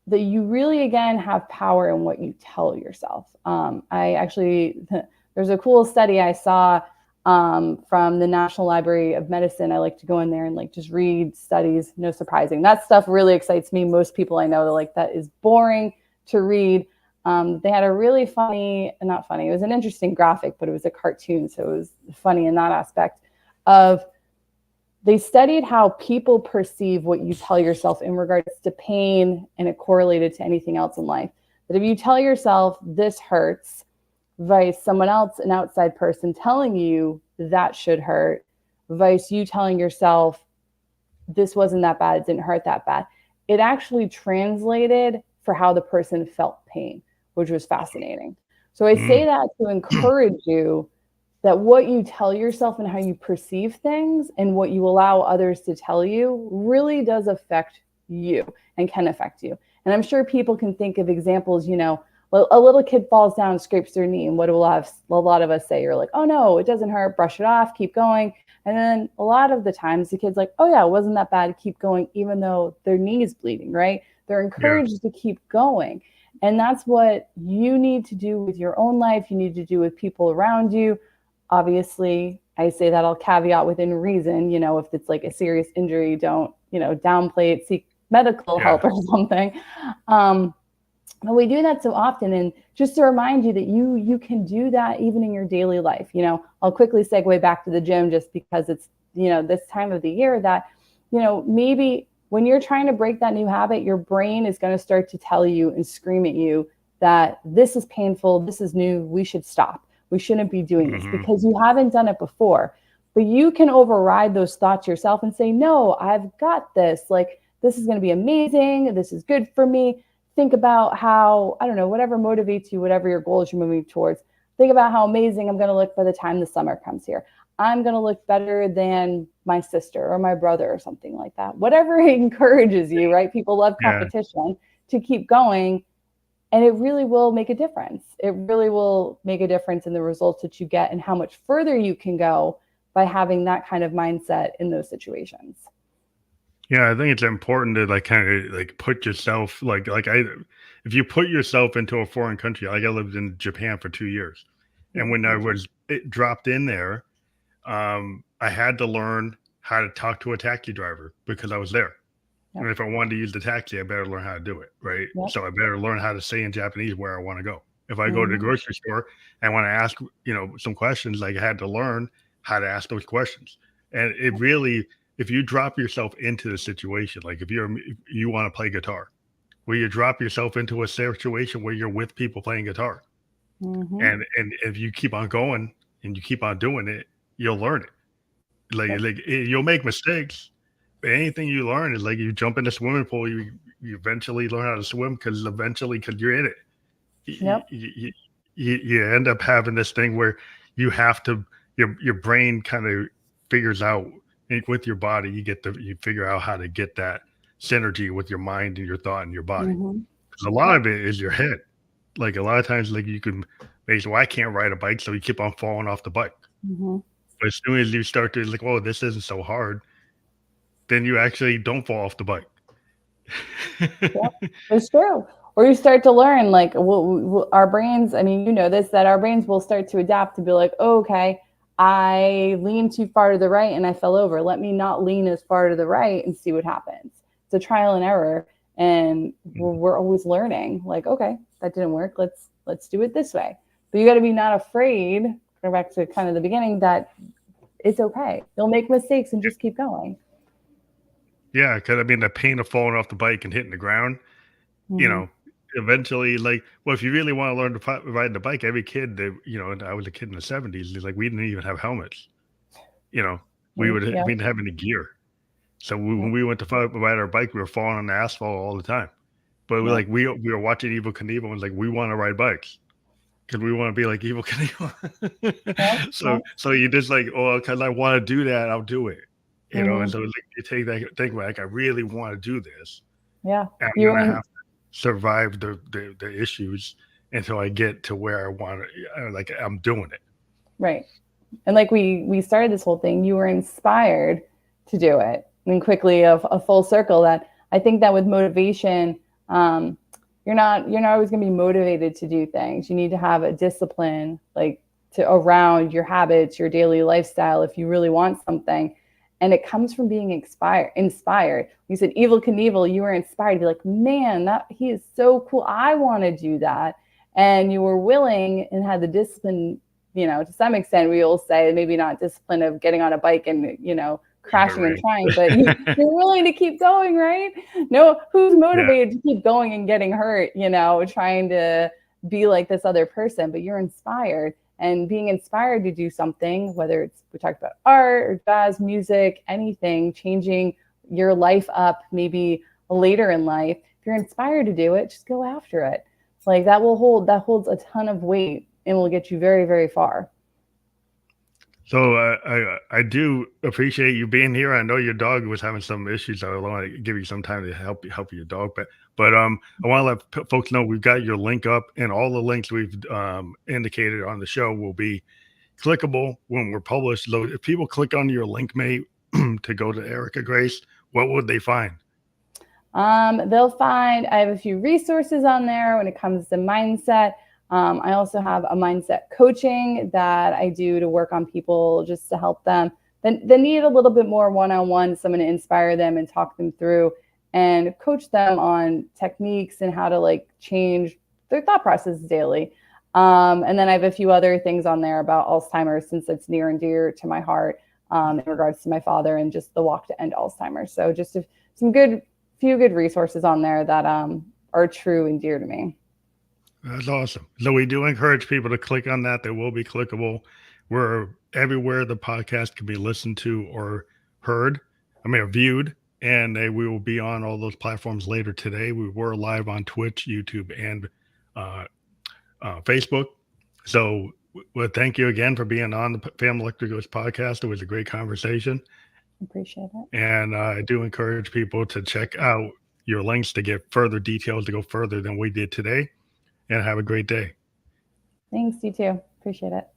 that you really, again, have power in what you tell yourself. I actually, there's a cool study I saw from the National Library of Medicine. I like to go in there and just read studies. No surprising. That stuff really excites me. Most people I know, they're like, that is boring to read. They had a really funny, not funny, it was an interesting graphic, but it was a cartoon. So it was funny in that aspect of, they studied how people perceive what you tell yourself in regards to pain, and it correlated to anything else in life. That if you tell yourself this hurts, vice someone else, an outside person, telling you that should hurt, vice you telling yourself this wasn't that bad, it didn't hurt that bad, it actually translated for how the person felt pain, which was fascinating. So I say Mm. that to encourage you that what you tell yourself and how you perceive things and what you allow others to tell you really does affect you and can affect you. And I'm sure people can think of examples, well, a little kid falls down and scrapes their knee, and what do a lot of us say? You're like, oh no, it doesn't hurt, brush it off, keep going. And then a lot of the times the kid's like, oh yeah, it wasn't that bad, keep going, even though their knee is bleeding, right? They're encouraged to keep going. And that's what you need to do with your own life. You need to do with people around you. Obviously, I say that I'll caveat within reason, if it's like a serious injury, don't, downplay it, seek medical help or something. But we do that so often. And just to remind you that you can do that even in your daily life. I'll quickly segue back to the gym just because it's, this time of the year that, maybe when you're trying to break that new habit, your brain is going to start to tell you and scream at you that this is painful, this is new, we should stop. We shouldn't be doing this because you haven't done it before. But you can override those thoughts yourself and say, no, I've got this. Like, this is going to be amazing. This is good for me. Think about how, I don't know, whatever motivates you, whatever your goals you're moving towards. Think about how amazing I'm going to look by the time the summer comes here. I'm going to look better than my sister or my brother or something like that. Whatever encourages you, right? People love competition to keep going. And it really will make a difference. It really will make a difference in the results that you get and how much further you can go by having that kind of mindset in those situations. Yeah, I think it's important to kind of put yourself if you put yourself into a foreign country, I lived in Japan for 2 years. And when I was dropped in there, I had to learn how to talk to a taxi driver because I was there. And if I wanted to use the taxi, I better learn how to do it, right? So I better learn how to say in Japanese where I want to go. If I go to the grocery store and want to ask, some questions, I had to learn how to ask those questions. And it really, if you drop yourself into the situation, like if you want to play guitar, where you drop yourself into a situation where you're with people playing guitar, and if you keep on going and you keep on doing it, you'll learn it. You'll make mistakes. Anything you learn is you jump in the swimming pool, you eventually learn how to swim because you're in it. You end up having this thing where you have to, your brain kind of figures out with your body, you figure out how to get that synergy with your mind and your thought and your body. Because a lot of it is your head. A lot of times, you can say, well, I can't ride a bike, so you keep on falling off the bike. But as soon as you start to oh, this isn't so hard, then you actually don't fall off the bike. It's true. Or you start to learn, our brains, I mean, that our brains will start to adapt to be like, oh, okay, I leaned too far to the right and I fell over. Let me not lean as far to the right and see what happens. It's a trial and error. And we're always learning, okay, that didn't work. Let's do it this way. But you got to be not afraid, go back to kind of the beginning, that it's okay. You'll make mistakes and just keep going. Yeah, because the pain of falling off the bike and hitting the ground, eventually, if you really want to learn to ride the bike, every kid, and I was a kid in the 70s, we didn't even have helmets. We didn't have any gear. So when we went to ride our bike, we were falling on the asphalt all the time. But we were watching Evel Knievel and we want to ride bikes because we want to be like Evel Knievel. So you just because I want to do that, I'll do it. And so you take that thing I really want to do this. Yeah. And I'm gonna have to survive the issues until I get to where I want to, I'm doing it. Right. And we started this whole thing, you were inspired to do it. And quickly a full circle that I think that with motivation, you're not always going to be motivated to do things. You need to have a discipline around your habits, your daily lifestyle if you really want something. And it comes from being inspired. You said Evel Knievel, you were inspired to be like, man, he is so cool. I want to do that. And you were willing and had the discipline, to some extent, we will say, maybe not discipline of getting on a bike and, crashing and trying, but you're willing to keep going, right? No, who's motivated to keep going and getting hurt, trying to be like this other person, but you're inspired. And being inspired to do something, whether it's, we talked about art or jazz, music, anything, changing your life up maybe later in life, if you're inspired to do it, just go after it. That holds a ton of weight and will get you very, very far. So I do appreciate you being here. I know your dog was having some issues. So I want to give you some time to help your dog, but I want to let folks know we've got your link up, and all the links we've indicated on the show will be clickable when we're published. So if people click on your link, mate, to go to Erika Grace, what would they find? They'll find I have a few resources on there when it comes to mindset. I also have a mindset coaching that I do to work on people just to help them. They need a little bit more one-on-one, someone to inspire them and talk them through and coach them on techniques and how to like change their thought process daily. And then I have a few other things on there about Alzheimer's, since it's near and dear to my heart, in regards to my father and just the walk to end Alzheimer's. So just some few good resources on there that are true and dear to me. That's awesome. So we do encourage people to click on that. They will be clickable. We're everywhere the podcast can be listened to or heard. Or viewed. And we will be on all those platforms later today. We were live on Twitch, YouTube, and Facebook. So well, thank you again for being on the Family Electricals podcast. It was a great conversation. Appreciate it. And I do encourage people to check out your links to get further details, to go further than we did today. And have a great day. Thanks, you too. Appreciate it.